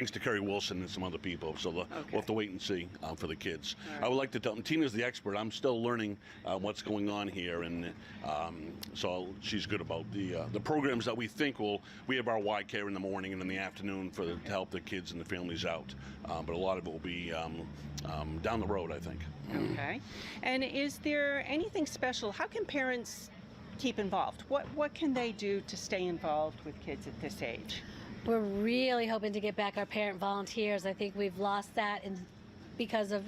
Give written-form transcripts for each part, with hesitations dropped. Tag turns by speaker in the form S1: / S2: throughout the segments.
S1: thanks to Kerry Wilson and some other people. So we'll have to wait and see for the kids.
S2: Right.
S1: I would like to tell them, Tina's the expert. I'm still learning what's going on here, and so she's good about the programs that we think will. We have our Y Care in the morning and in the afternoon to help the kids and the families out. But a lot of it will be down the road, I think.
S2: Okay. And is there anything special? How can parents keep involved? What can they do to stay involved with kids at this age?
S3: We're really hoping to get back our parent volunteers. I think we've lost that because of,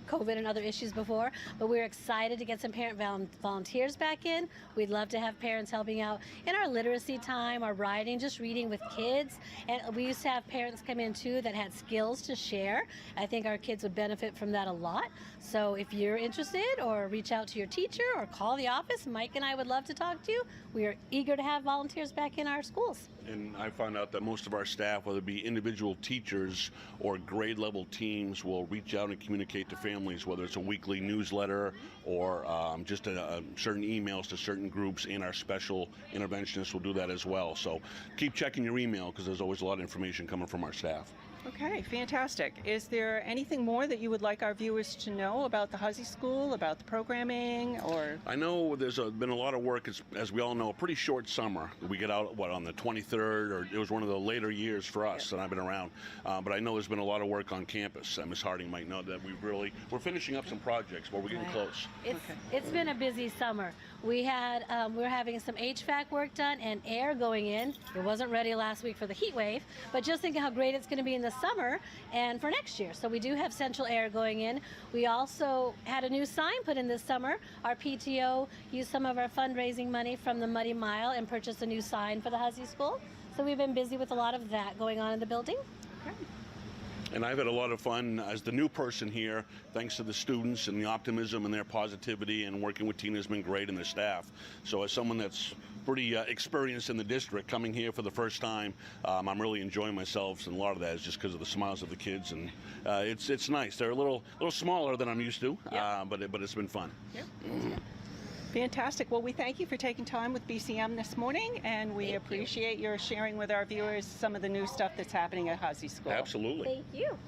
S3: COVID and other issues before, but we're excited to get some parent volunteers back in. We'd love to have parents helping out in our literacy time, our writing, just reading with kids. And we used to have parents come in too that had skills to share. I think our kids would benefit from that a lot. So if you're interested, or reach out to your teacher or call the office, Mike and I would love to talk to you. We are eager to have volunteers back in our schools.
S1: And I found out that most of our staff, whether it be individual teachers or grade level teams, will reach out and communicate to families, whether it's a weekly newsletter or just certain emails to certain groups, and our special interventionists will do that as well. So keep checking your email, because there's always a lot of information coming from our staff.
S2: Okay, fantastic. Is there anything more that you would like our viewers to know about the Huzzy School, about the programming, or?
S1: I know there's been a lot of work, as we all know, a pretty short summer. We get out, on the 23rd, or it was one of the later years for us, and I've been around. But I know there's been a lot of work on campus. Ms. Harding might know that we're finishing up some projects, but we're getting close.
S3: It's been a busy summer. We're having some HVAC work done and air going in. It wasn't ready last week for the heat wave, but just think how great it's going to be in the summer and for next year. So we do have central air going in. We also had a new sign put in this summer. Our PTO used some of our fundraising money from the Muddy Mile and purchased a new sign for the Huzzy School. So we've been busy with a lot of that going on in the building.
S2: Okay.
S1: And I've had a lot of fun as the new person here, thanks to the students and the optimism and their positivity, and working with Tina has been great, and the staff. So as someone that's pretty experienced in the district, coming here for the first time, I'm really enjoying myself, and a lot of that is just because of the smiles of the kids, and it's nice. They're a little smaller than I'm used to, but it's been fun.
S2: Yep. Fantastic. Well, we thank you for taking time with BCM this morning, and we appreciate your sharing with our viewers some of the new stuff that's happening at Huzzy School.
S1: Absolutely.
S3: Thank you.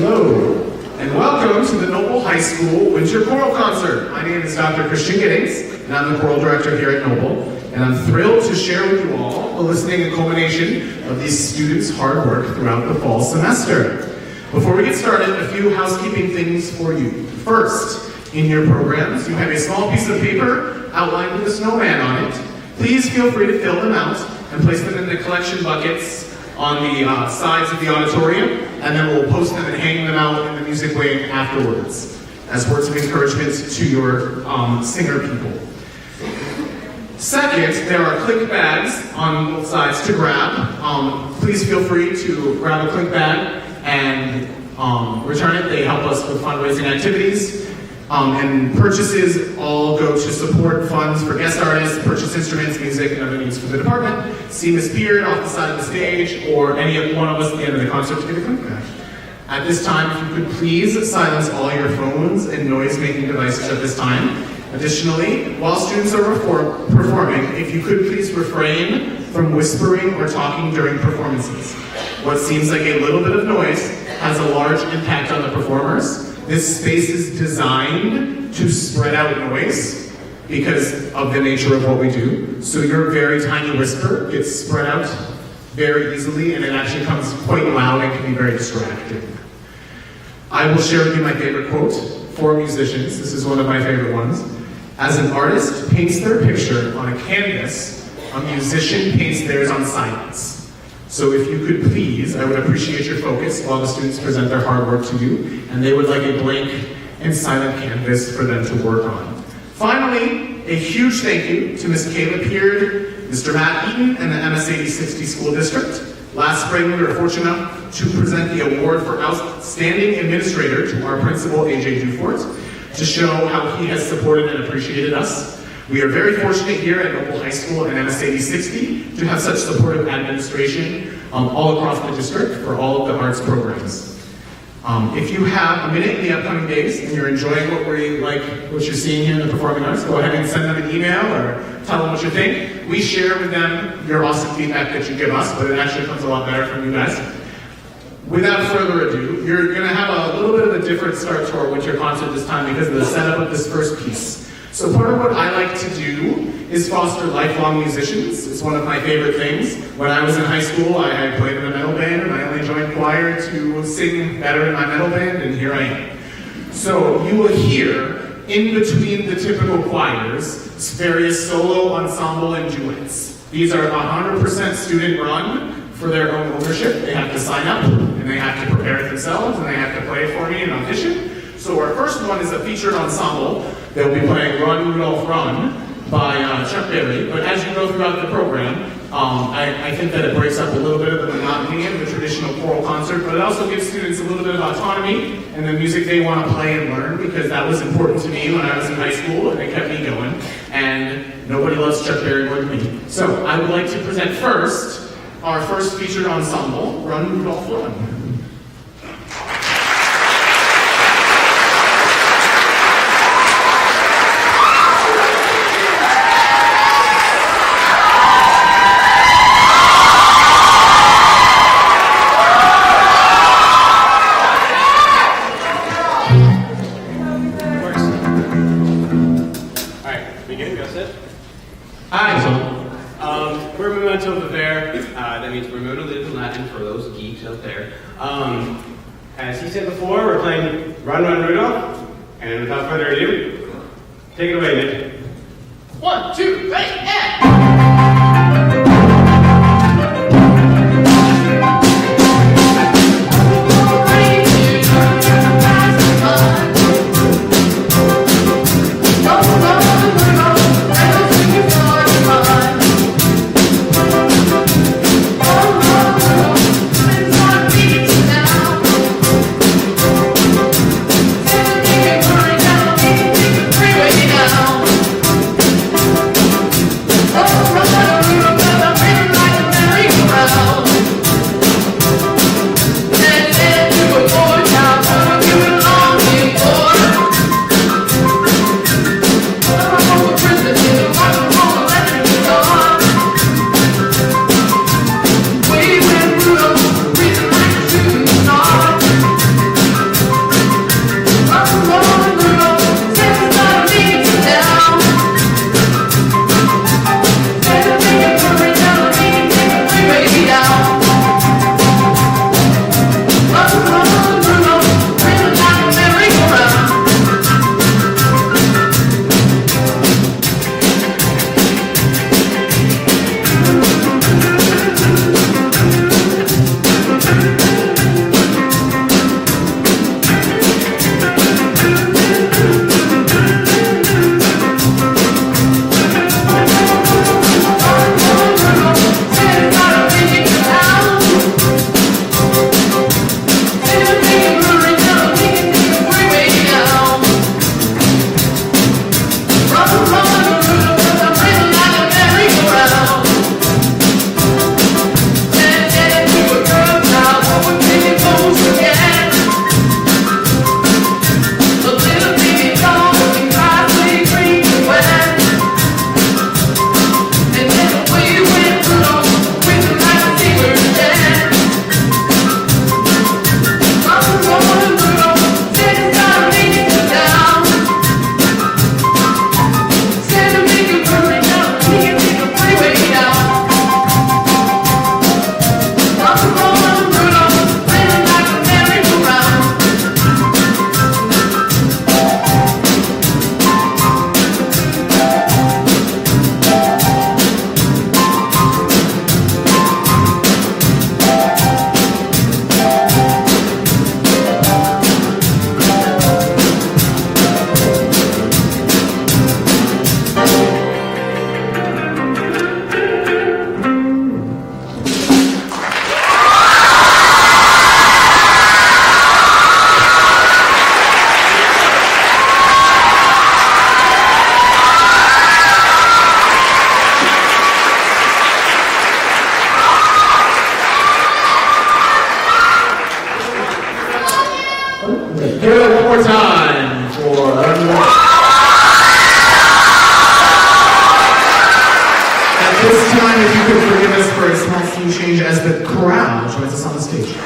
S4: Hello, and welcome to the Noble High School Winter Choral Concert. My name is Dr. Christian Giddings, and I'm the choral director here at Noble, and I'm thrilled to share with you all the listening and culmination of these students' hard work throughout the fall semester. Before we get started, a few housekeeping things for you. First, in your programs, you have a small piece of paper outlined with a snowman on it. Please feel free to fill them out and place them in the collection buckets on the sides of the auditorium, and then we'll post them and hang them out in the music wing afterwards as words of encouragement to your singer people. Second, there are clink bags on both sides to grab. Please feel free to grab a clink bag and return it. They help us with fundraising activities. And purchases all go to support funds for guest artists, purchase instruments, music, and other needs for the department. See Miss Beard off the side of the stage, or any one of us at the end of the concert to get a clink bag. At this time, if you could please silence all your phones and noise-making devices at this time. Additionally, while students are performing, if you could please refrain from whispering or talking during performances. What seems like a little bit of noise has a large impact on the performers. This space is designed to spread out noise because of the nature of what we do. So your very tiny whisper gets spread out very easily, and it actually comes quite loud and can be very distracting. I will share with you my favorite quote for musicians. This is one of my favorite ones. As an artist paints their picture on a canvas, a musician paints theirs on silence. So if you could please, I would appreciate your focus while the students present their hard work to you, and they would like a blank and silent canvas for them to work on. Finally, a huge thank you to Ms. Kayla Peard, Mr. Matt Eaton, and the MS-8060 School District. Last spring, we were fortunate enough to present the award for Outstanding Administrator to our principal, AJ Dufort, to show how he has supported and appreciated us. We are very fortunate here at Noble High School and MS-8060 to have such supportive administration all across the district for all of the arts programs. If you have a minute in the upcoming days and you're enjoying what you're seeing here in the performing arts, go ahead and send them an email or tell them what you think. We share with them your awesome feedback that you give us, but it actually comes a lot better from you guys. Without further ado, you're going to have a little bit of a different start to our winter concert this time because of the setup of this first piece. So part of what I like to do is foster lifelong musicians. It's one of my favorite things. When I was in high school, I played in a metal band, and I only joined choir to sing better in my metal band, and here I am. So you will hear, in between the typical choirs, various solo, ensemble, and duets. These are 100% student run for their own ownership. They have to sign up, and they have to prepare it themselves, and they have to play it for me and audition. So our first one is a featured ensemble. They'll be playing Run, Rudolph, Run by Chuck Berry. But as you go throughout the program, I think that it breaks up a little bit of the monotony of the traditional choral concert, but it also gives students a little bit of autonomy in the music they want to play and learn, because that was important to me when I was in high school, and it kept me going. And nobody loves Chuck Berry more than me. So I would like to present first our first featured ensemble, Run, Rudolph, Run.
S5: We're memento vivere, that means remember to live in Latin for those geeks out there. As he said before, we're playing Run, Run, Rudolph, and without further ado, take it away, Nick.
S4: 1, 2, 3, and...
S6: Oh,
S4: Give it one more time for At this time, if you could forgive us for a small scene change as the Choral joins us on the stage.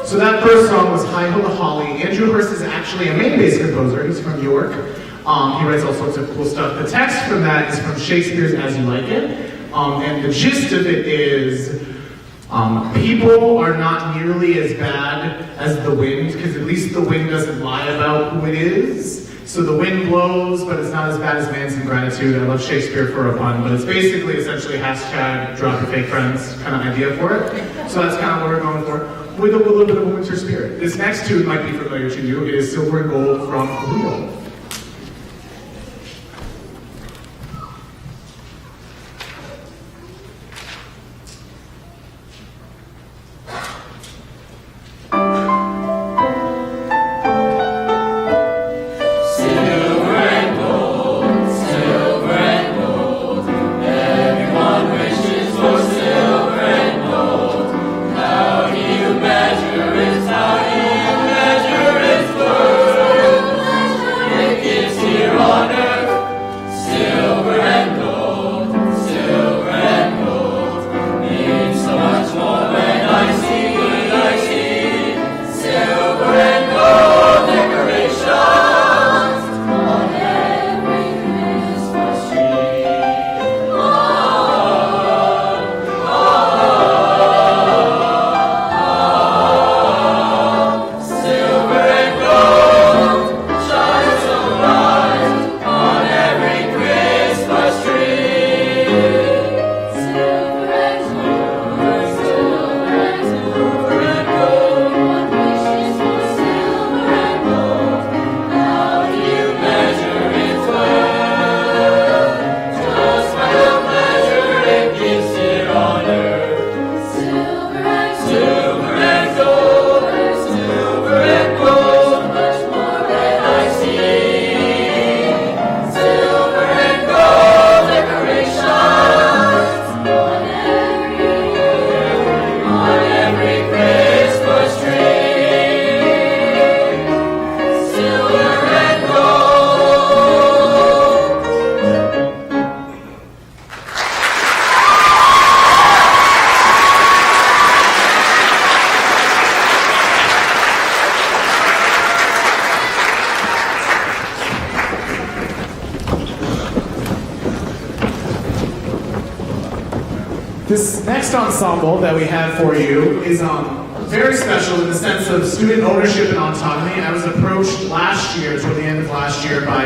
S4: So that first song was Hi Ho the Holly. Andrew Hurst is actually a Maine-based composer. He's from York. He writes all sorts of cool stuff. The text from that is from Shakespeare's As You Like It. And the gist of it is people are not nearly as bad as the wind, because at least the wind doesn't lie about who it is. So the wind blows, but it's not as bad as man's ingratitude. I love Shakespeare for a pun, but it's basically essentially hashtag drop your fake friends kind of idea for it. So that's kind of what we're going for, with a little bit of a winter spirit. This next tune might be familiar to you. It is Silver and Gold from Rio.
S6: Silver and gold, everyone
S4: This next ensemble that we have for you is very special in the sense of student ownership and autonomy. I was approached last year, toward the end of last year, by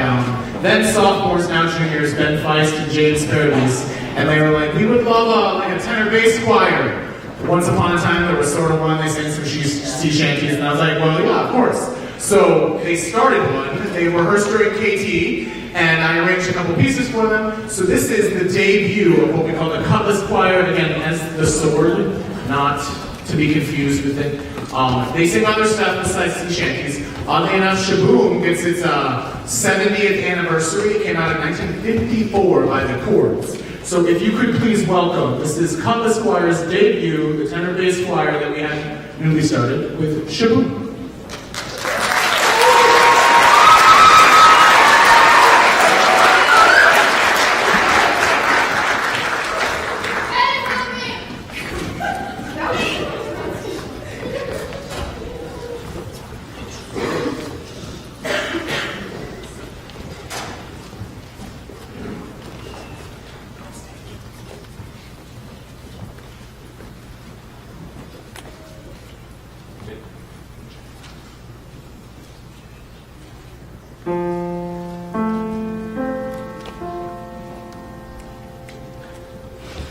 S4: then sophomores, now juniors, Ben Feist and James Paradis, and they were like, we would love like a tenor bass choir. Once upon a time, there was sort of one, they sang some sea shanties, and I was like, well, yeah, of course. So they started one, they rehearsed during KT, and I arranged a couple pieces for them. So this is the debut of what we call the Cutlass Choir, and again, as the sword, not to be confused with it. They sing other stuff besides sea shanties. Oddly enough, Shaboom gets its 70th anniversary. It came out in 1954 by the Chords. So if you could please welcome, this is Cutlass Choir's debut, the tenor bass choir that we had newly started with Shaboom.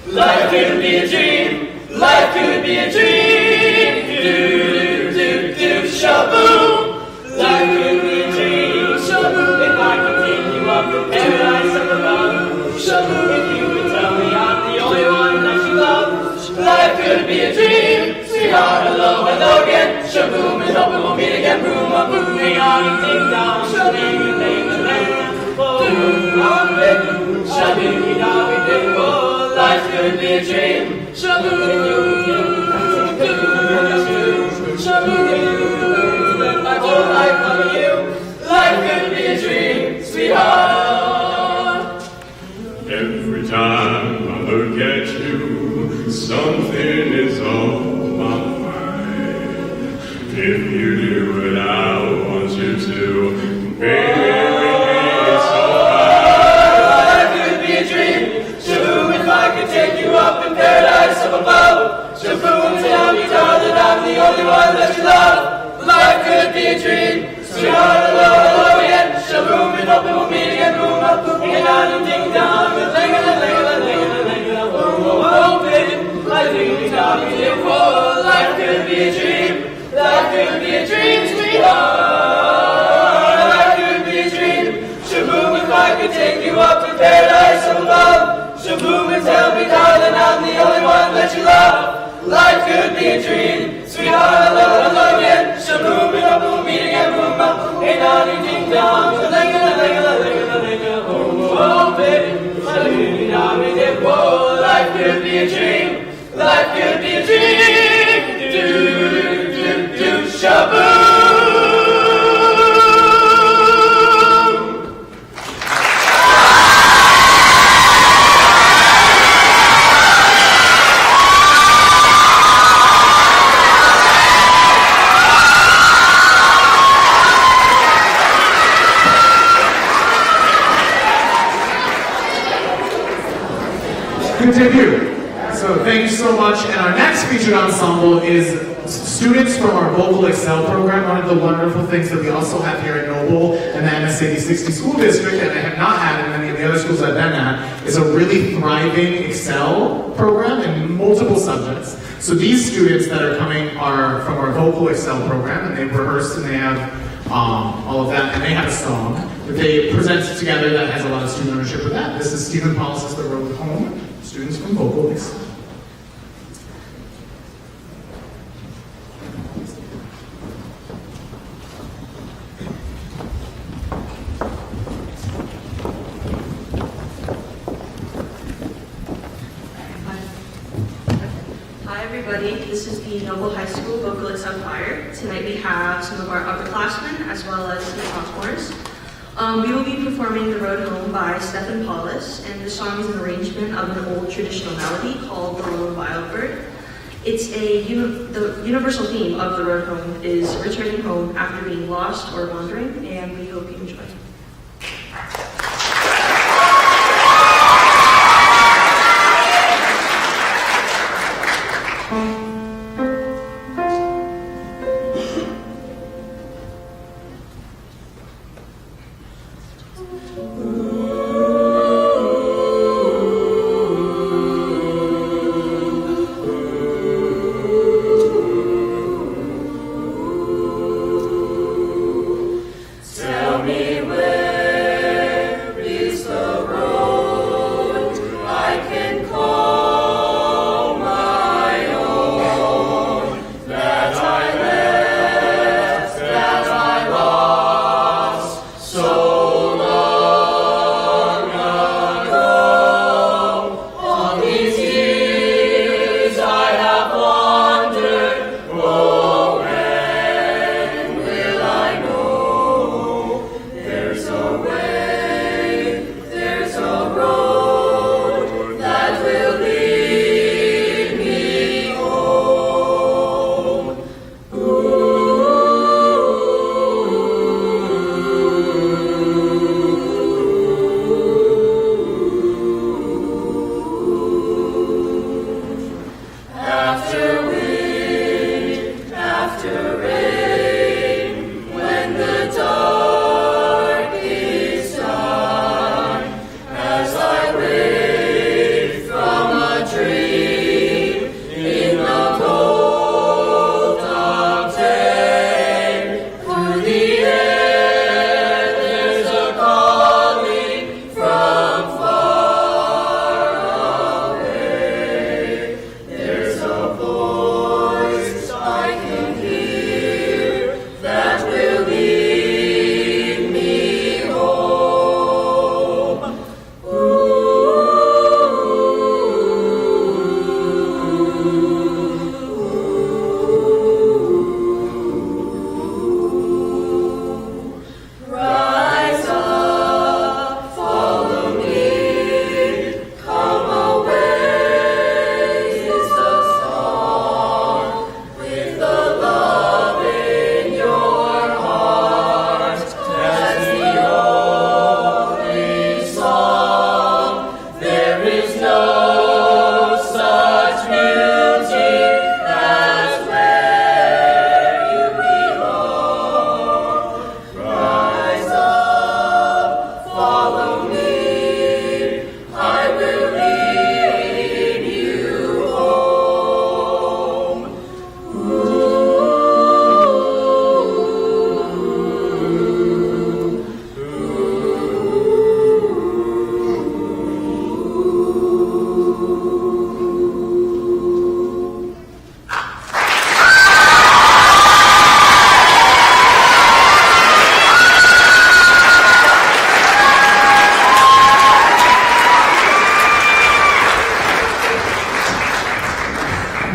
S6: Life could be a dream, life could be a dream, do, shaboom. Life could be a dream, shaboom. If I could take you up to paradise up above, shaboom. If you would tell me I'm the only one that you love. Life could be a dream, sweetheart, hello again, shaboom. And hope we won't meet again, boom, a boom. Hang on and ding dong, shaboom, shaboom, life could be a dream. Shaboom, spend my whole life loving you. Life could be a dream, sweetheart.
S7: Every time I look at you, something is on my mind. If you do what I want you to, baby.
S6: Take you up in paradise up above. Shaboom, tell me, darling, I'm the only one that you love. Life could be a dream. Sweetheart, hello again. Shaboom, and hope we won't meet again. Boom, up, boom, and on and ding dong. Oh, baby, I think we got me there. Whoa, life could be a dream. Life could be a dream, sweetheart. Life could be a dream. Shaboom, if I could take you up in paradise up above. Shaboom, and tell me, darling, I'm the only one that you love. Life could be a dream, sweetheart, hello again. Shaboom, and hope we'll meet again. Boom, up, and on and ding dong. Oh, baby, I really not be there. Whoa, life could be a dream. Life could be a dream. Do, shaboom.
S4: Good debut. So thank you so much. And our next featured ensemble is students from our Vocal Excel program. One of the wonderful things that we also have here at Noble and the MS 60 School District, and I have not had in many of the other schools I've been at, is a really thriving Excel program in multiple subjects. So these students that are coming are from our Vocal Excel program, and they've rehearsed and they have all of that, and they have a song that they present together that has a lot of student ownership with that. This is Stephen Policis that wrote Home, students from Vocal Excel.
S8: Hi everybody, this is the Noble High School Vocal Excel Choir. Tonight we have some of our upperclassmen as well as the sophomores. We will be performing The Road Home by Stephen Paulus, and the song is an arrangement of an old traditional melody called The Lone Wild Bird. It's the universal theme of The Road Home is returning home after being lost or wandering, and we hope you enjoy.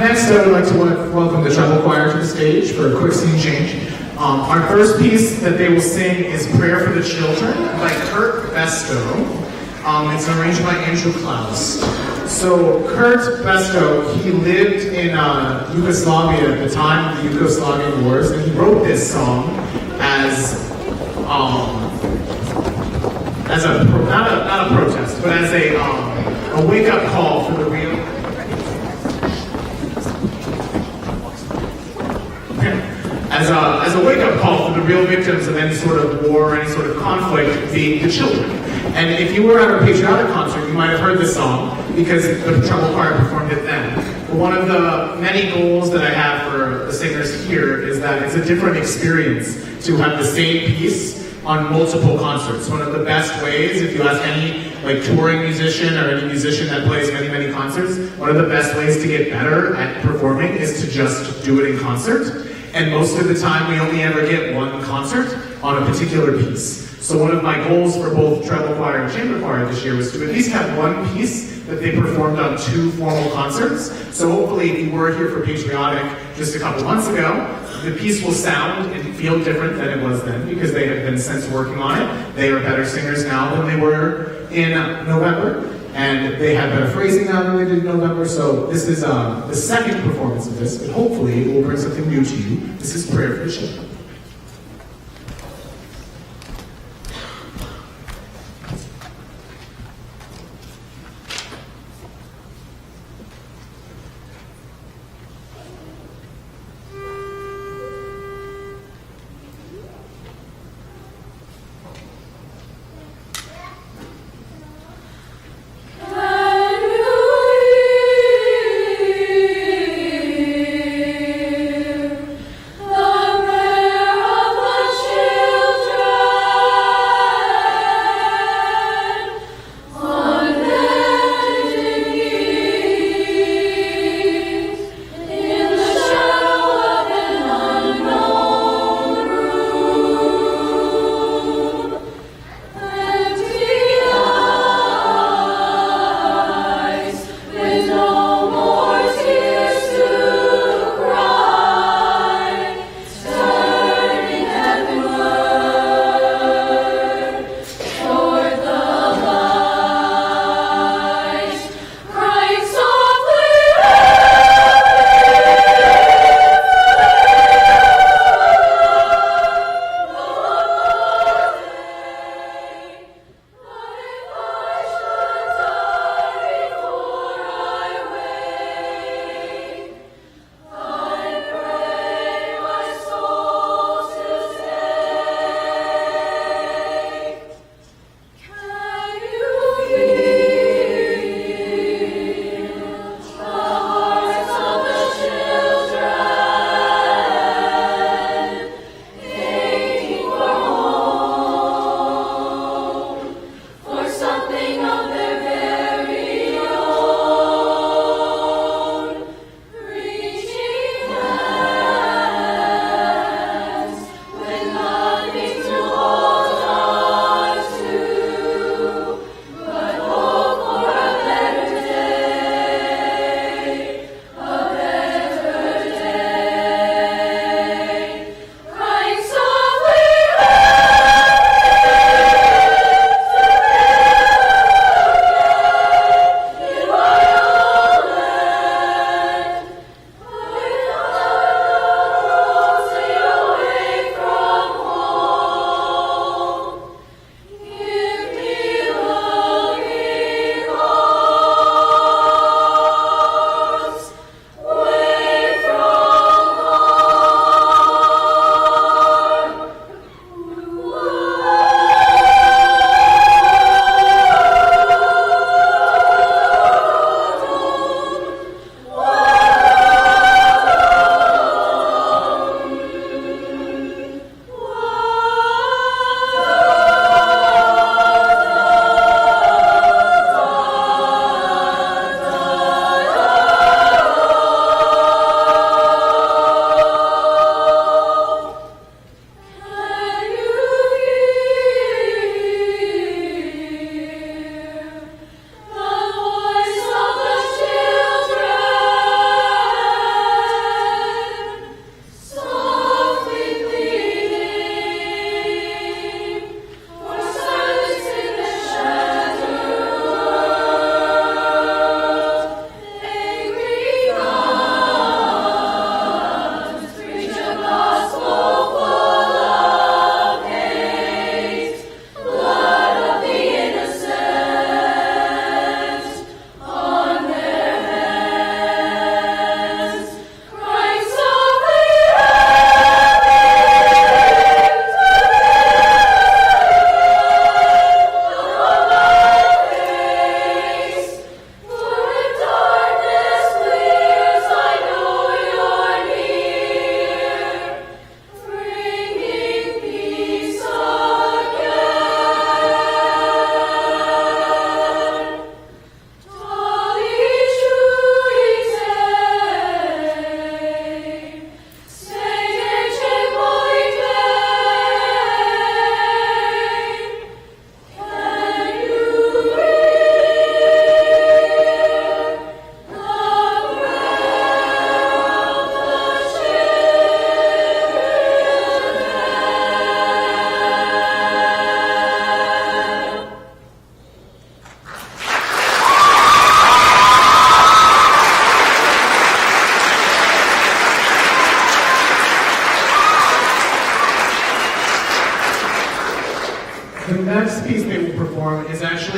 S4: Next, I would like to welcome the treble choir to the stage for a quick scene change. Our first piece that they will sing is Prayer for the Children by Kurt Besto. It's arranged by Andrew Klaus. So Kurt Besto, he lived in Yugoslavia at the time of the Yugoslavian wars, and he wrote this song as not a protest, but as a wake-up call for the real. As a wake-up call for the real victims of any sort of war or any sort of conflict, being the children. And if you were at our patriotic concert, you might have heard this song because the treble choir performed it then. But one of the many goals that I have for the singers here is that it's a different experience to have the same piece on multiple concerts. One of the best ways, if you ask any touring musician or any musician that plays many concerts, one of the best ways to get better at performing is to just do it in concert. And most of the time, we only ever get one concert on a particular piece. So one of my goals for both treble choir and chamber choir this year was to at least have one piece that they performed on 2 formal concerts. So hopefully, if you were here for Patriotic just a couple months ago, the piece will sound and feel different than it was then because they have been since working on it. They are better singers now than they were in November. And they have better phrasing now than they did in November, so this is the second performance of this, but hopefully it will bring something new to you. This is Prayer for the Children.
S6: The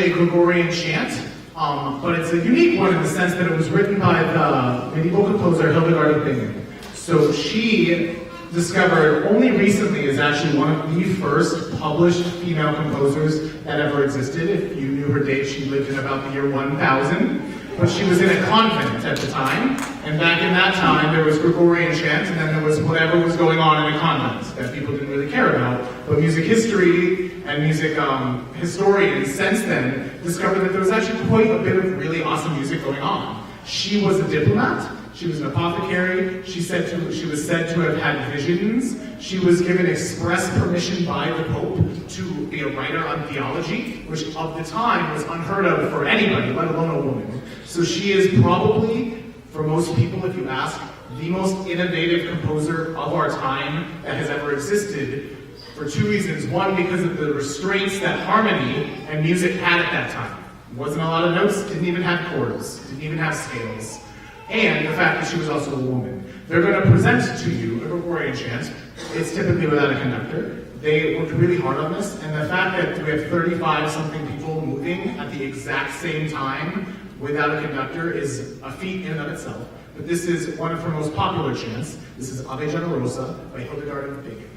S4: actually a Gregorian chant, but it's a unique one in the sense that it was written by the medieval composer Hildegard of Bingen. So she discovered only recently is actually one of the first published female composers that ever existed. If you knew her date, she lived in about the year 1000. But she was in a convent at the time, and back in that time there was Gregorian chant, and then there was whatever was going on in a convent that people didn't really care about. But music history and music historians since then discovered that there was actually quite a bit of really awesome music going on. She was a diplomat. She was an apothecary. She was said to have had visions. She was given express permission by the Pope to be a writer on theology, which of the time was unheard of for anybody, let alone a woman. So she is probably, for most people, if you ask, the most innovative composer of our time that has ever existed, for two reasons. One, because of the restraints that harmony and music had at that time. Wasn't a lot of notes, didn't even have chords, didn't even have scales. And the fact that she was also a woman. They're going to present to you a Gregorian chant. It's typically without a conductor. They worked really hard on this, and the fact that we have 35-something people moving at the exact same time without a conductor is a feat in and of itself. But this is one of her most popular chants. This is Ave Generosa by Hildegard of Bingen.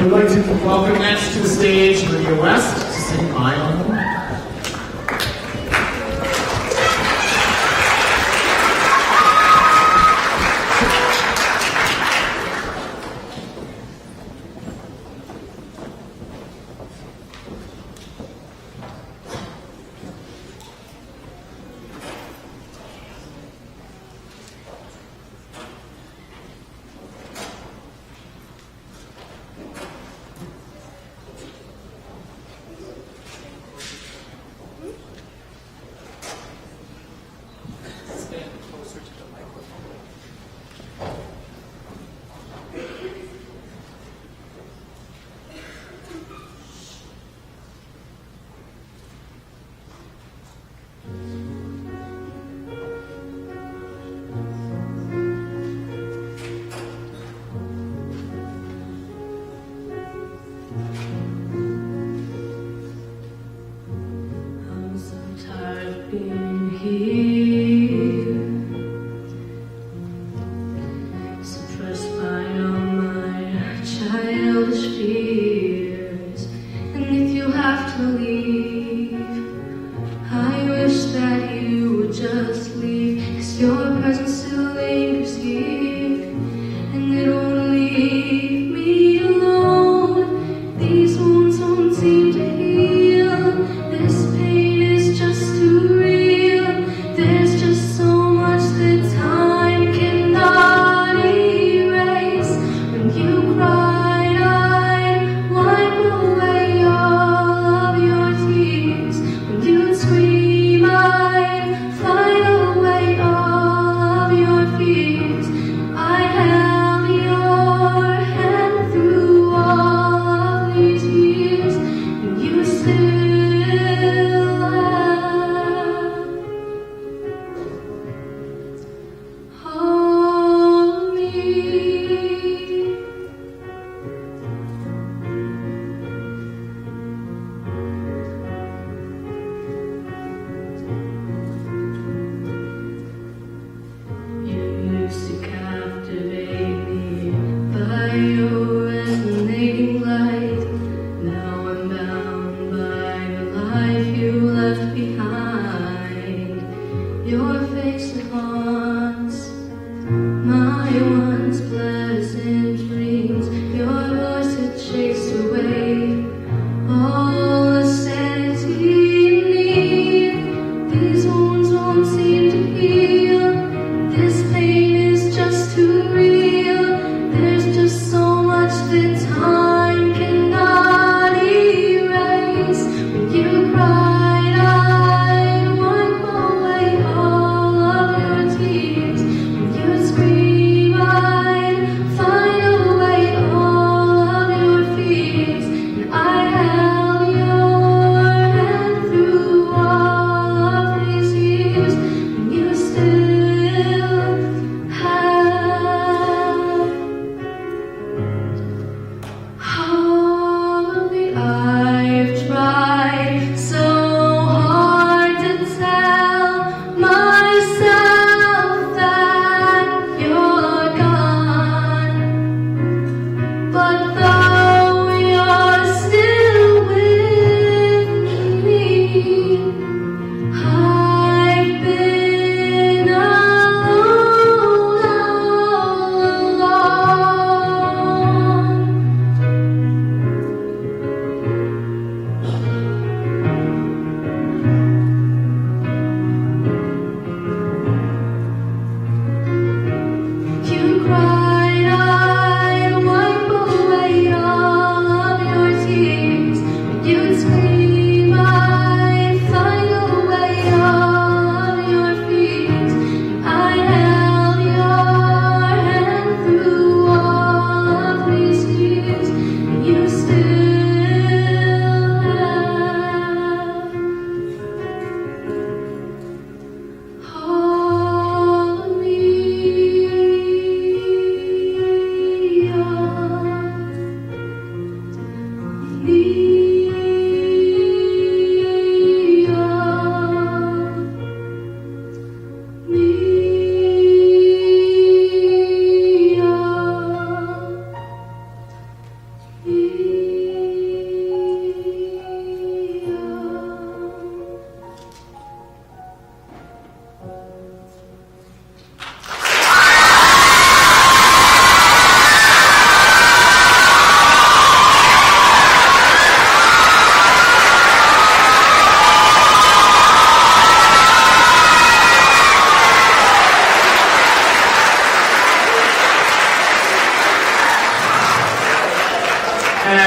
S4: We'd like to welcome next to the stage Lydia West to sing My Own Home.
S8: Being here, suppressed by all my childish fears. And if you have to leave, I wish that you would just leave, 'cause your presence still lingers here, and it won't leave me alone. These wounds won't seem to heal. This pain is just too real. There's just so much that time cannot erase. When you cried, I'd wipe away all of your tears. When you'd scream, I'd fight away all of your fears. I held your hand through all of these years, and you still hold me. You used to captivate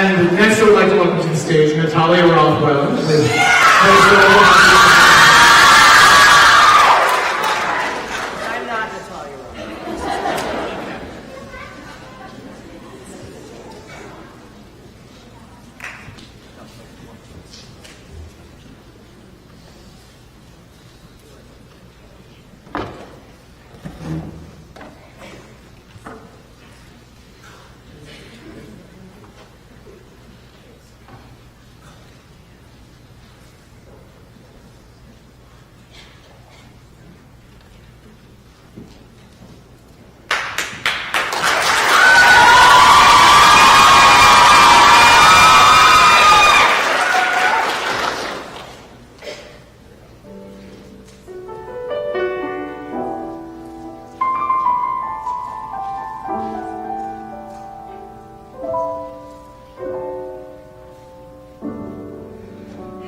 S4: And next I would like to welcome to the stage Natalia Ralph-Wellen with
S6: I'm not Natalia Rowe.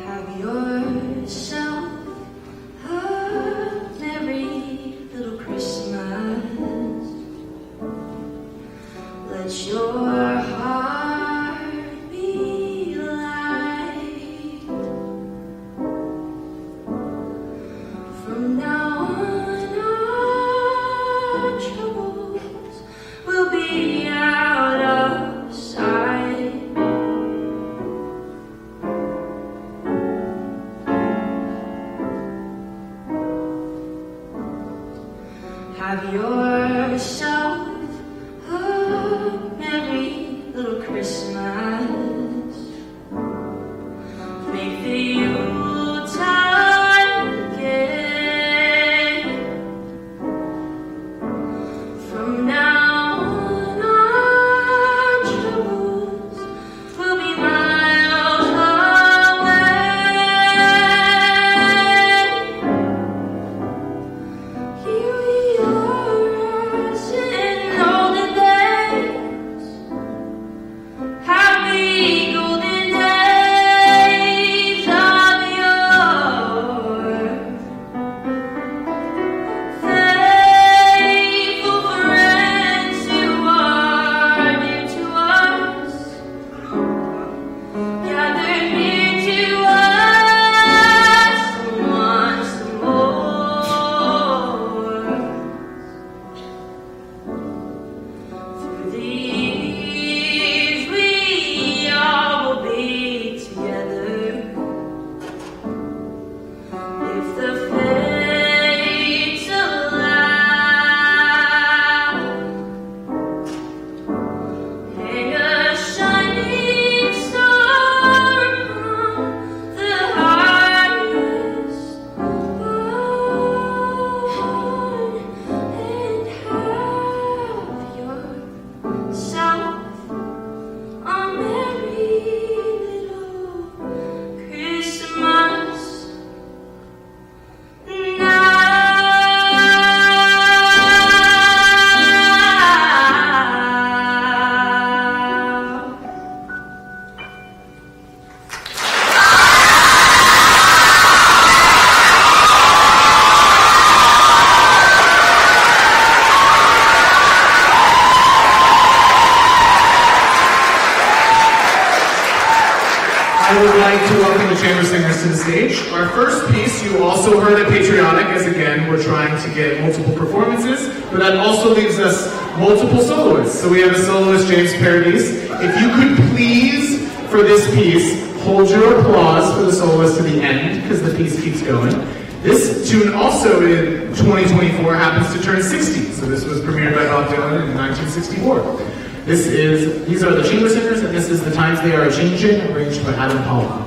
S8: Have yourself a merry little Christmas. Let your heart be light. From now on, our troubles will be out of sight. Have yourself a merry little Christmas. Make the Yuletide gay. From now on, our troubles will be miles away. Here we are, as in olden days, happy golden days of yore. Faithful friends who are dear to us, gathered here to us once more. Through the years we all will be together, if the fates allow. Hang a shining star upon the highest bough, and have yourself a merry little Christmas now.
S4: I would like to welcome the chamber singers to the stage. Our first piece you also heard at Patriotic, as again we're trying to get multiple performances, but that also leaves us multiple soloists. So we have a soloist, James Paradise. If you could please, for this piece, hold your applause for the soloist to the end, because the piece keeps going. This tune also in 2024 happens to turn 60, so this was premiered by Bob Dylan in 1964. These are the chamber singers, and this is The Times They Are A-Changing, arranged by Adam Holland.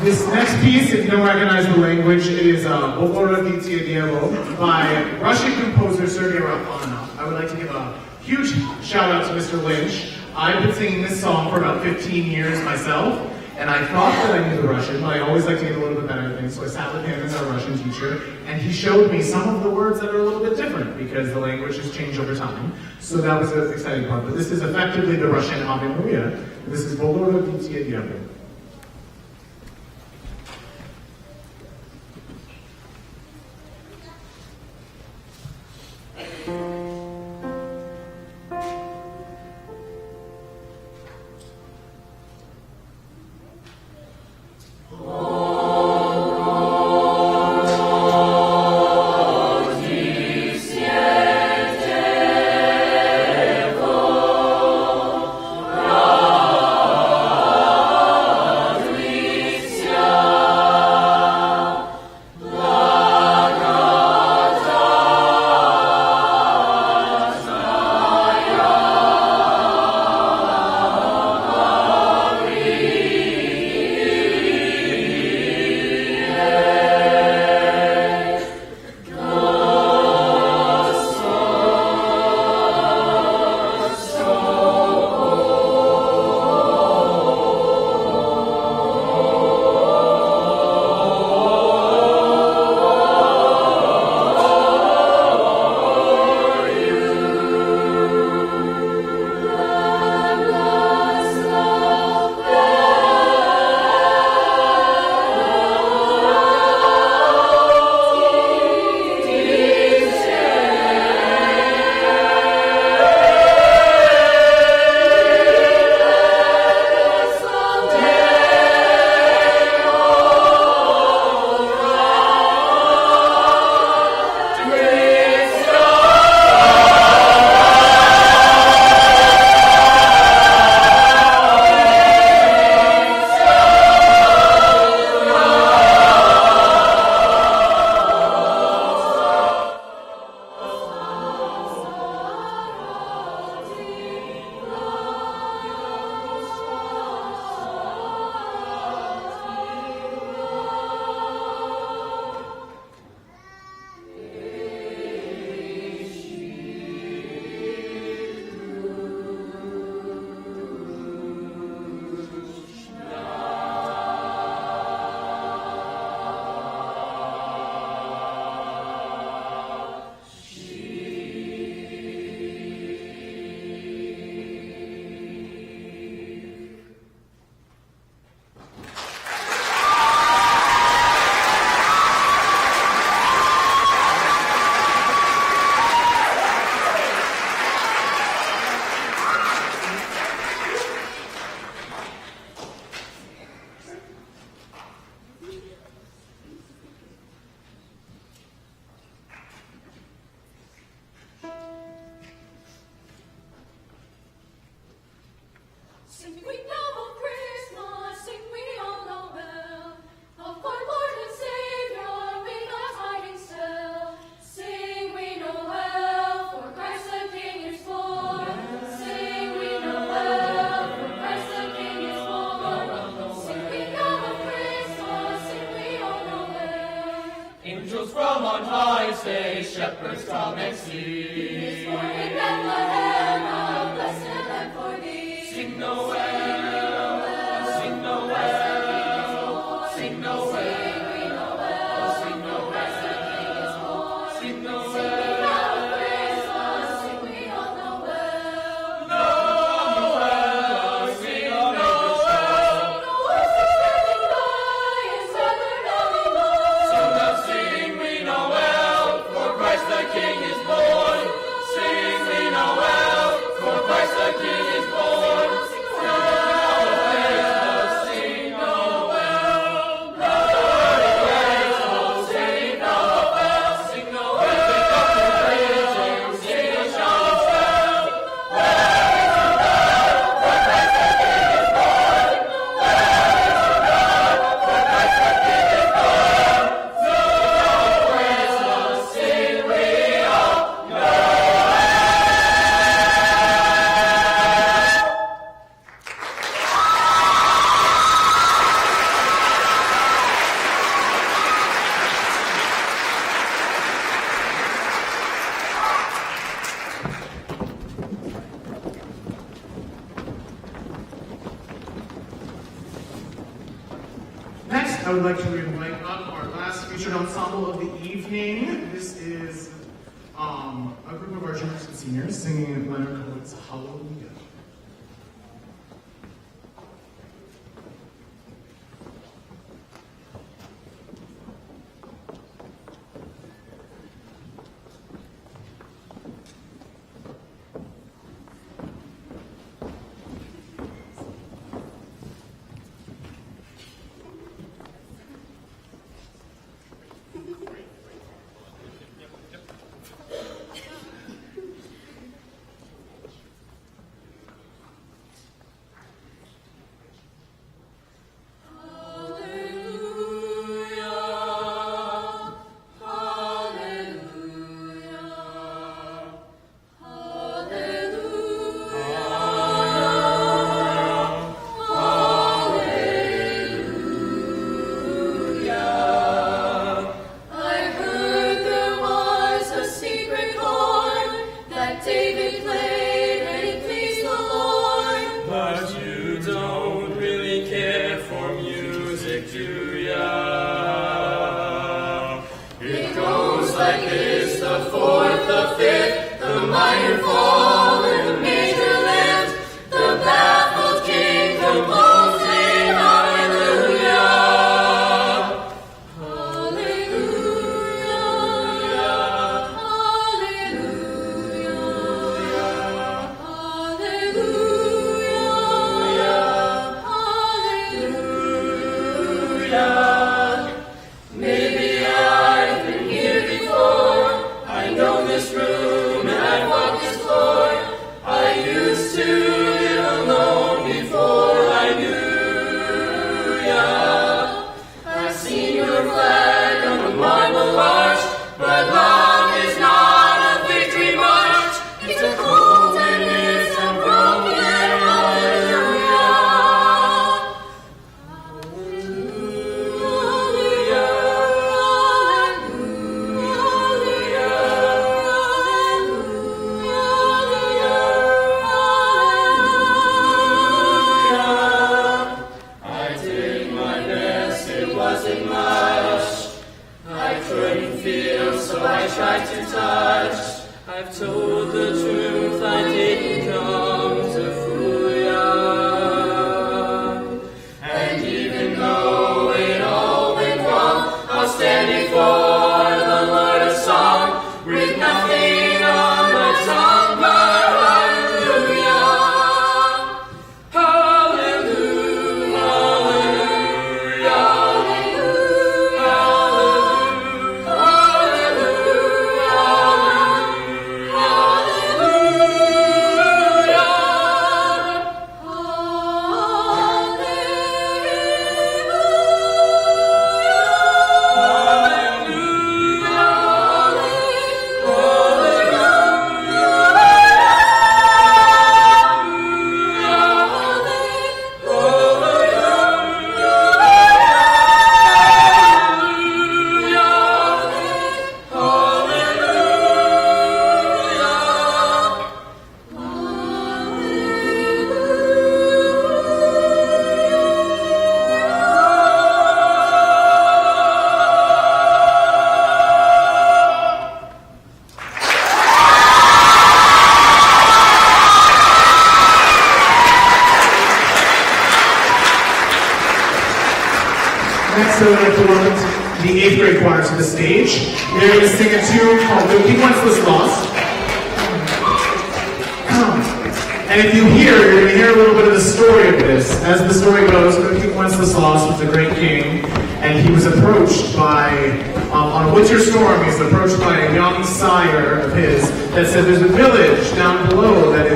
S4: This next piece, if you don't recognize the language, it is Bogoroditsya Dielo by Russian composer Sergei Rachmaninoff. I would like to give a huge shout out to Mr. Lynch. I've been singing this song for about 15 years myself, and I thought that I knew the Russian, but I always like to get a little bit better at things, so I sat with him as our Russian teacher, and he showed me some of the words that are a little bit different, because the language has changed over time. So that was the exciting part. But this is effectively the Russian Ave Maria. This is Bogoroditsya Dielo.
S6: Sing we double praise. say, shepherds come and see.
S9: This morning Bethlehem, a blessed land for thee.
S6: Sing Noel, sing Noel, sing Noel, sing Noel, sing Noel.
S4: Next, I would like to invite up our last featured ensemble of the evening. This is a group of our juniors and seniors singing Leonard Cohen's Hallelujah. Next, I would like to welcome the 8th grade choir to the stage. They're going to sing a tune called "The King Wenceslas Lost." And if you hear, you're going to hear a little bit of the story of this. As the story goes, the King Wenceslas Lost was a great king, and he was approached by, on a winter storm, he was approached by a young sire of his that said, "There's a village down below that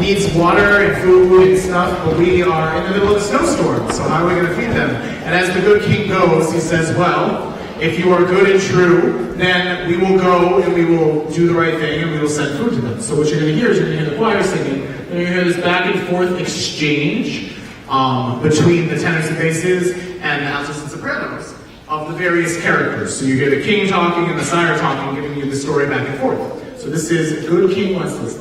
S4: needs water and food and stuff, but we are in the middle of a snowstorm, so how are we going to feed them?" And as the good king goes, he says, "Well, if you are good and true, then we will go and we will do the right thing and we will send food to them." So what you're going to hear is you're going to hear the choir singing, and you're going to hear this back and forth exchange between the tenors and basses and the altos and sopranos of the various characters. So you hear the king talking and the sire talking, giving you the story back and forth. So this is Good King Wenceslas.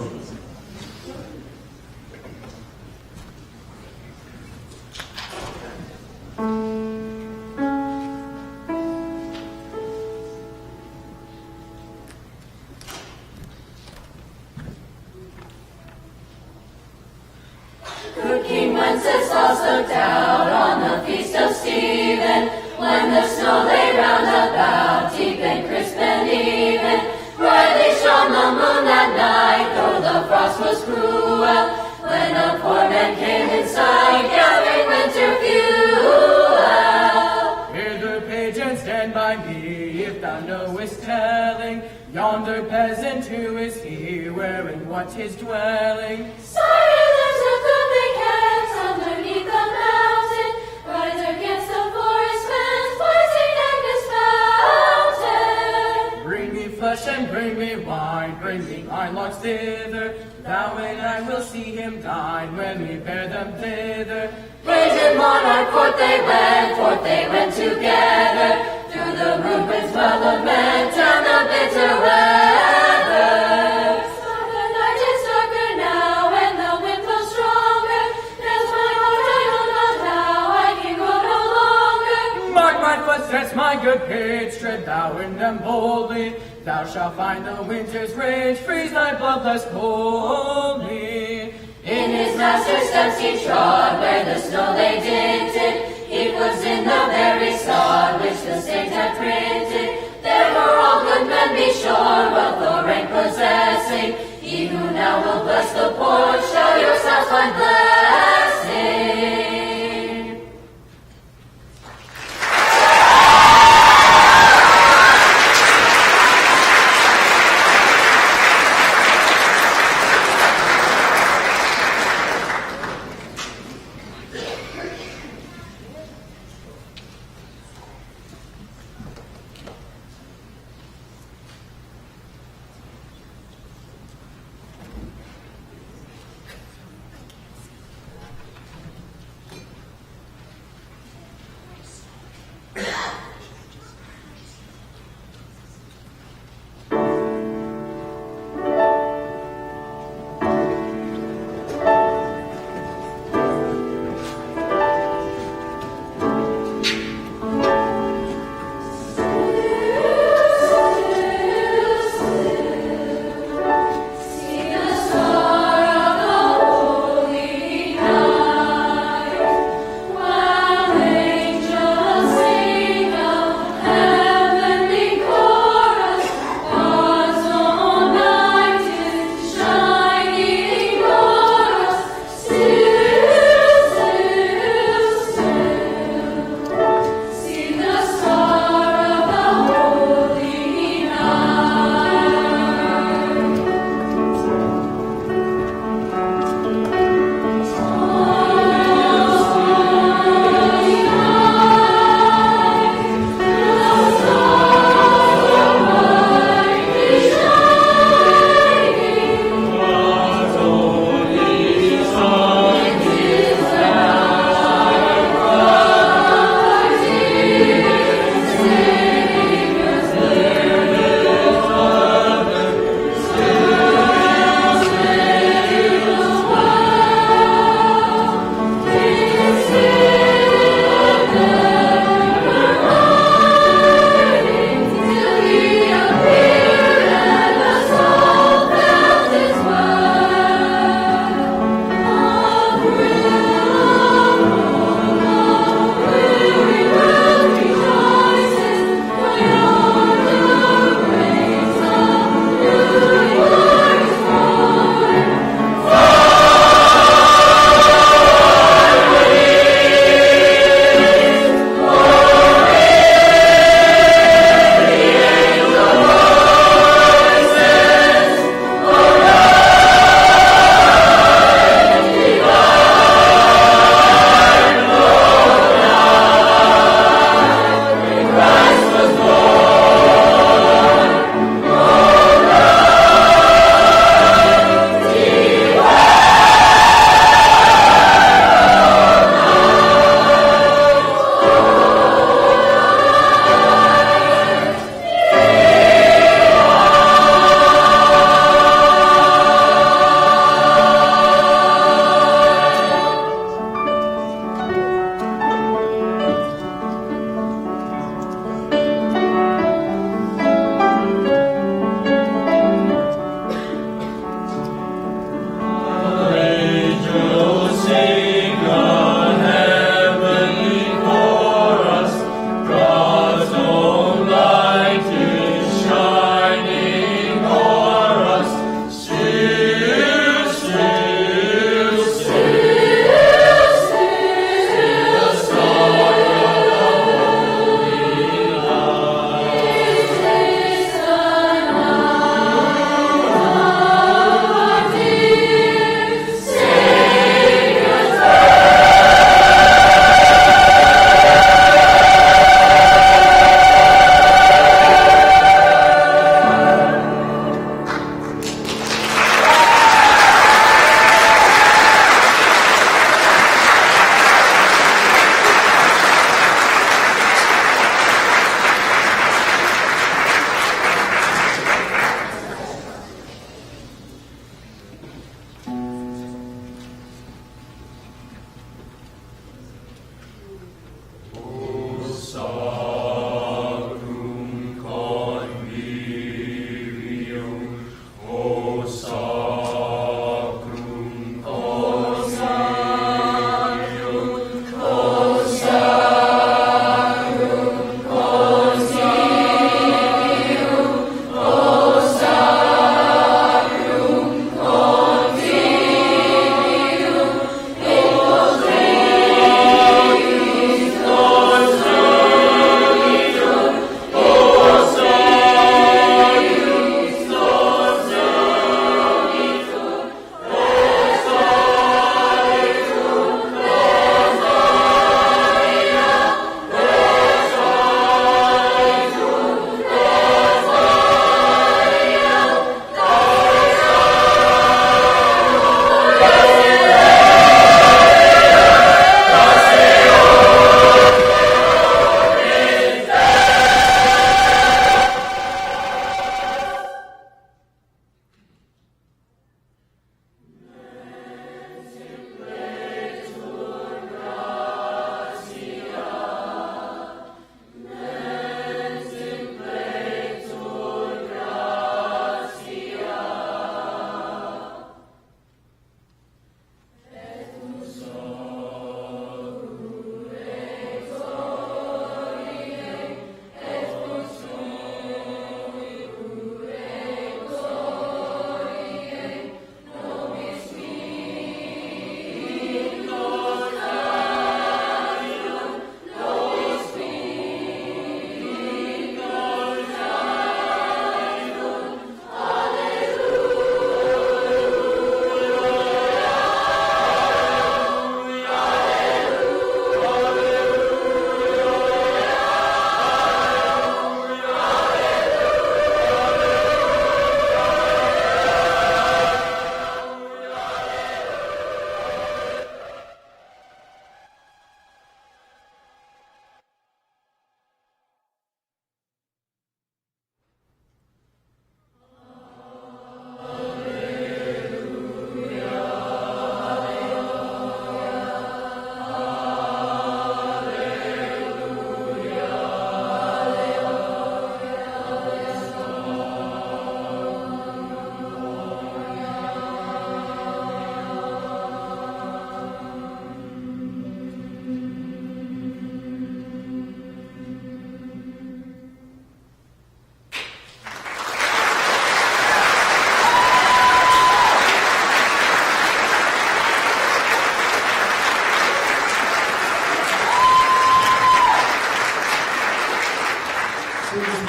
S9: Good King Wenceslas looked out on the feast of Stephen, when the snow lay round about, deep and crisp and even. Brightly shone the moon that night, though the frost was cruel, when a poor man came inside, gathering winter fuel.
S6: Hither, page, and stand by me, if thou knowest telling, yonder peasant who is he, where and what his dwelling?
S9: Sire, there's a goodly camp underneath the mountain, rides against the forest fence, poison and his fountain.
S6: Bring me flesh and bring me wine, bring me locks thither, thou and I will see him dine, when we bear them thither.
S9: Raging monarch, forth they went together, through the rude winds while lament, down the bitter weather. The night is darker now, and the wind blows stronger, there's my heart, I know not how I can go no longer.
S6: Mark my footsteps, my good page, tread thou in them boldly, thou shalt find the winter's rage, freeze thy blood less coldly.
S9: In his master's steps he trod, where the snow lay dinted, he was in the very sod which the saints had printed. There were all good men, be sure, wealth or rank possessing. Ye who now will bless the poor, shall yourselves find blessing.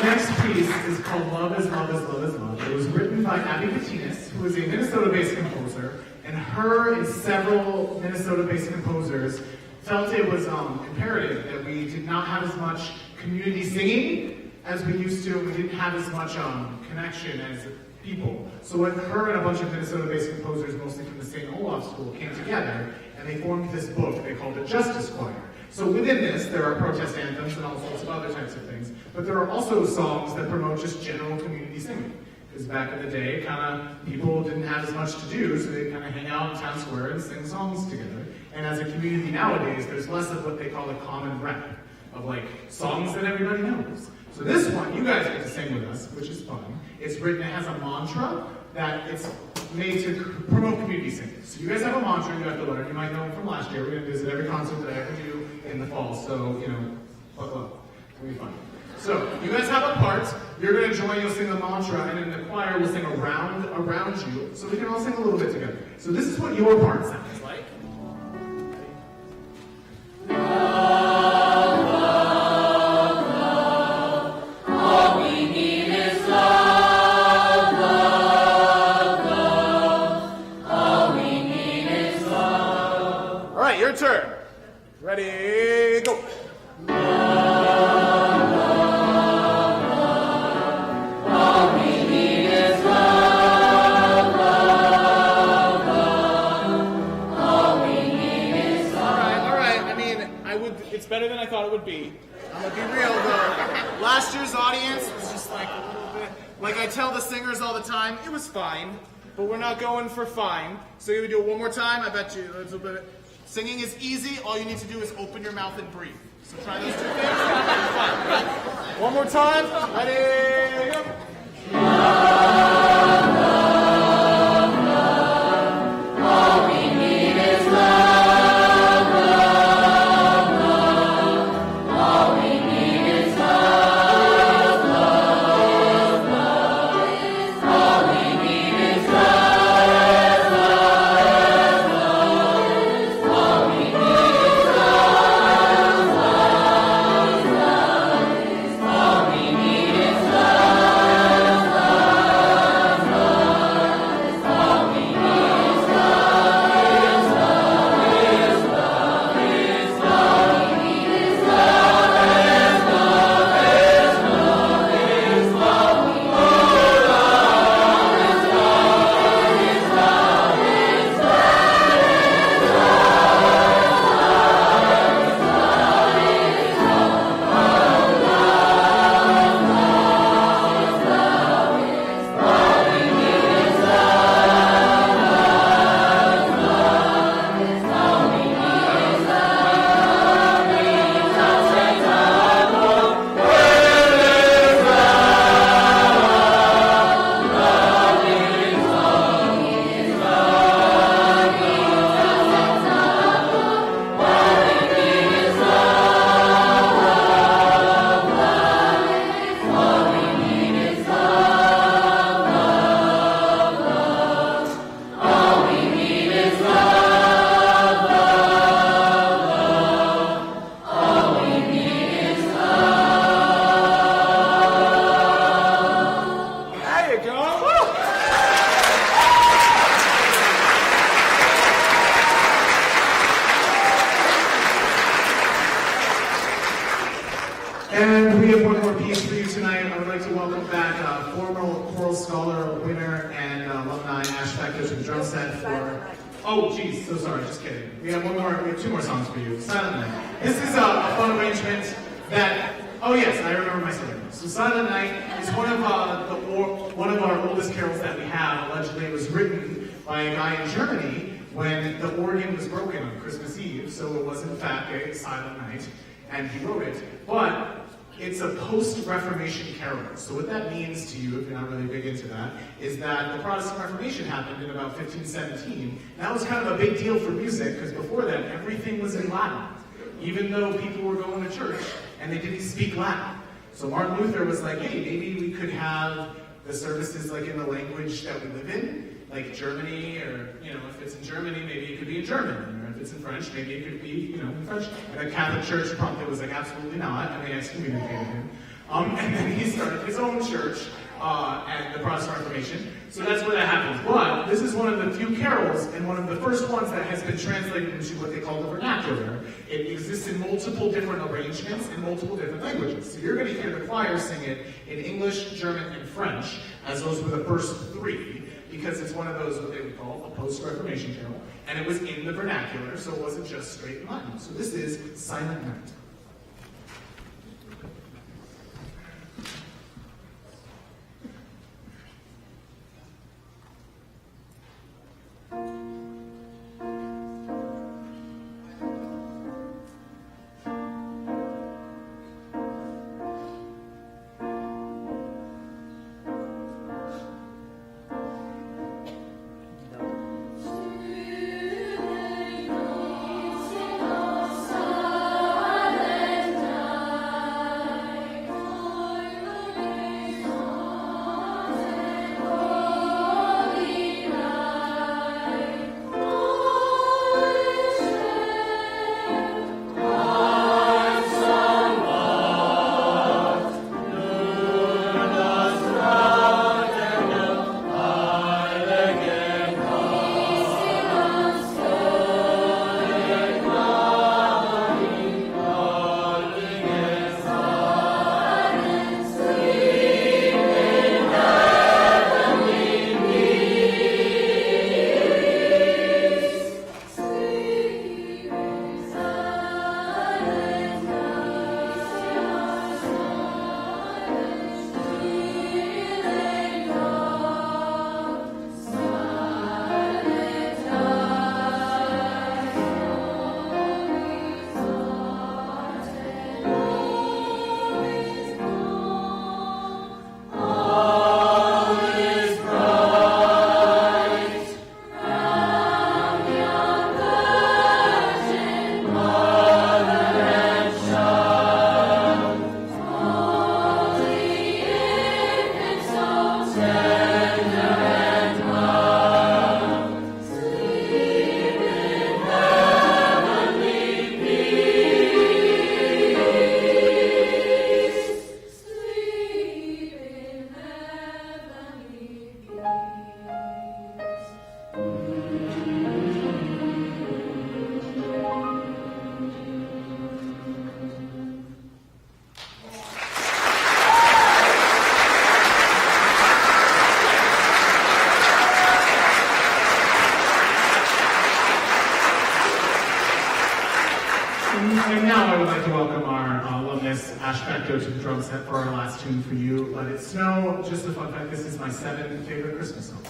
S4: next piece is called Love is Love is Love is Love. It was written by Abby Patinas, who is a Minnesota-based composer, and her and several Minnesota-based composers felt it was imperative that we did not have as much community singing as we used to, and we didn't have as much connection as people. So when her and a bunch of Minnesota-based composers, mostly from the St. Olaf School, came together, and they formed this book they called the Justice Choir. So within this, there are protest anthems and all sorts of other types of things, but there are also songs that promote just general community singing. Because back in the day, people didn't have as much to do, so they'd hang out in town square and sing songs together. And as a community nowadays, there's less of what they call a common rep, of songs that everybody knows. So this one, you guys get to sing with us, which is fun. It's written, it has a mantra that it's made to promote community singing. So you guys have a mantra you have to learn. You might know it from last year. We're going to visit every concert that I ever do in the fall, so, buckle up. It's going to be fun. So, you guys have a part. You're going to join, you'll sing the mantra, and then the choir will sing around you, so we can all sing a little bit together. So this is what your part sounds like. Turn. Ready, go.
S9: All we need is love, love, love. All we need is love.
S4: All right. It's better than I thought it would be. I'm gonna be real though. Last year's audience was just a little bit. Like I tell the singers all the time, it was fine, but we're not going for fine. So you do it one more time. I bet you a little bit. Singing is easy. All you need to do is open your mouth and breathe. So try those two things. Fun. One more time. Ready, go.
S9: Love, love, love. All we need is love, love, love. All we need is love, love, love. All we need is love.
S4: And we have one more piece for you tonight. I would like to welcome back former Choral Scholar winner and alumni Ash Factor to the drum set for... Oh, geez, so sorry, just kidding. We have two more songs for you. Silent Night. This is a fun arrangement that... Oh yes, I remember my story. So Silent Night is one of our oldest carols that we have. Allegedly, it was written by a guy in Germany when the organ was broken on Christmas Eve, so it was in fact a silent night, and he wrote it. But it's a post-Reformation carol. So what that means to you, if you're not really big into that, is that the Protestant Reformation happened in about 1517. That was kind of a big deal for music, because before that, everything was in Latin, even though people were going to church and they didn't speak Latin. So Martin Luther was like, hey, maybe we could have the services like in the language that we live in, like Germany, or, if it's in Germany, maybe it could be in German, or if it's in French, maybe it could be, in French. And the Catholic Church promptly was like, absolutely not, and they excommunicated him. And then he started his own church at the Protestant Reformation. So that's where that happens. But this is one of the few carols and one of the first ones that has been translated into what they call the vernacular. It exists in multiple different arrangements in multiple different languages. So you're going to hear the choir sing it in English, German, and French, as those were the first three, because it's one of those what they would call a post-Reformation carol, and it was in the vernacular, so it wasn't just straight in Latin. So this is Silent Night. And now I would like to welcome our alumnus Ash Becto to the drum set for our last tune for you, Let It Snow. Just a fun fact, this is my 7th favorite Christmas song.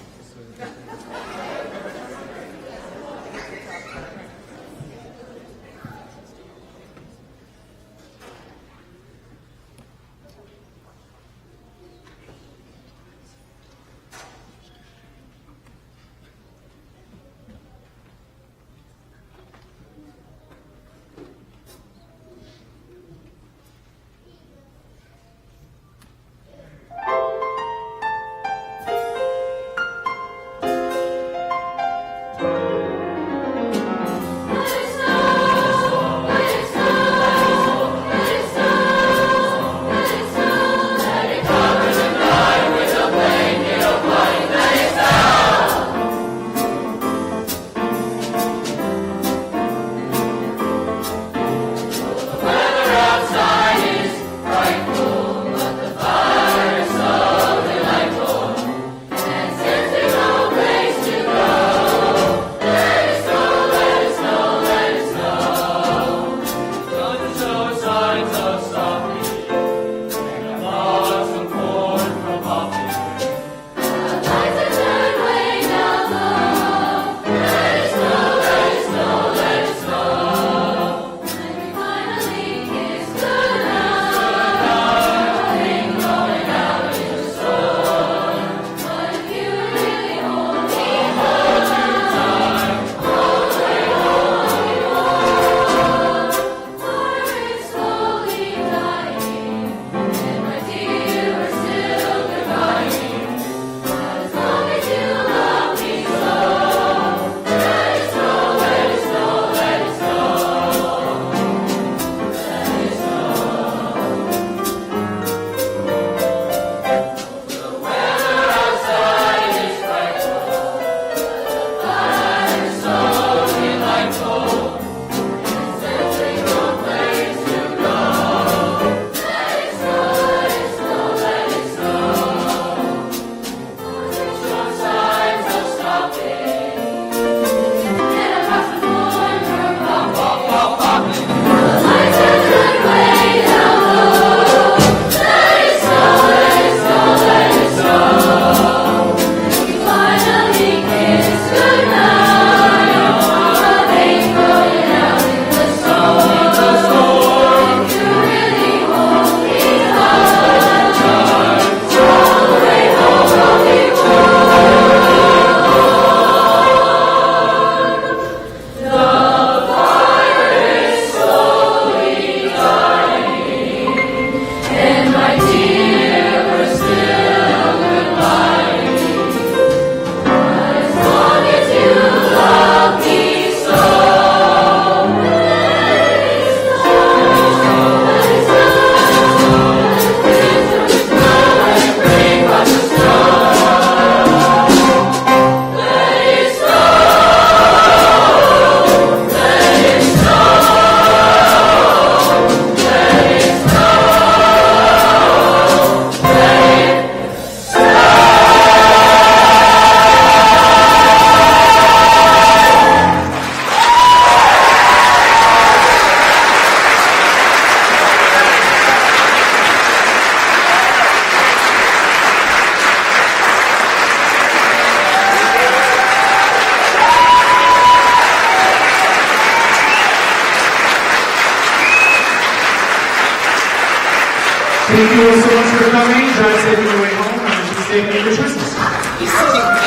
S4: Thank you all so much for coming. Drive safe on your way home and be safe on your Christmas.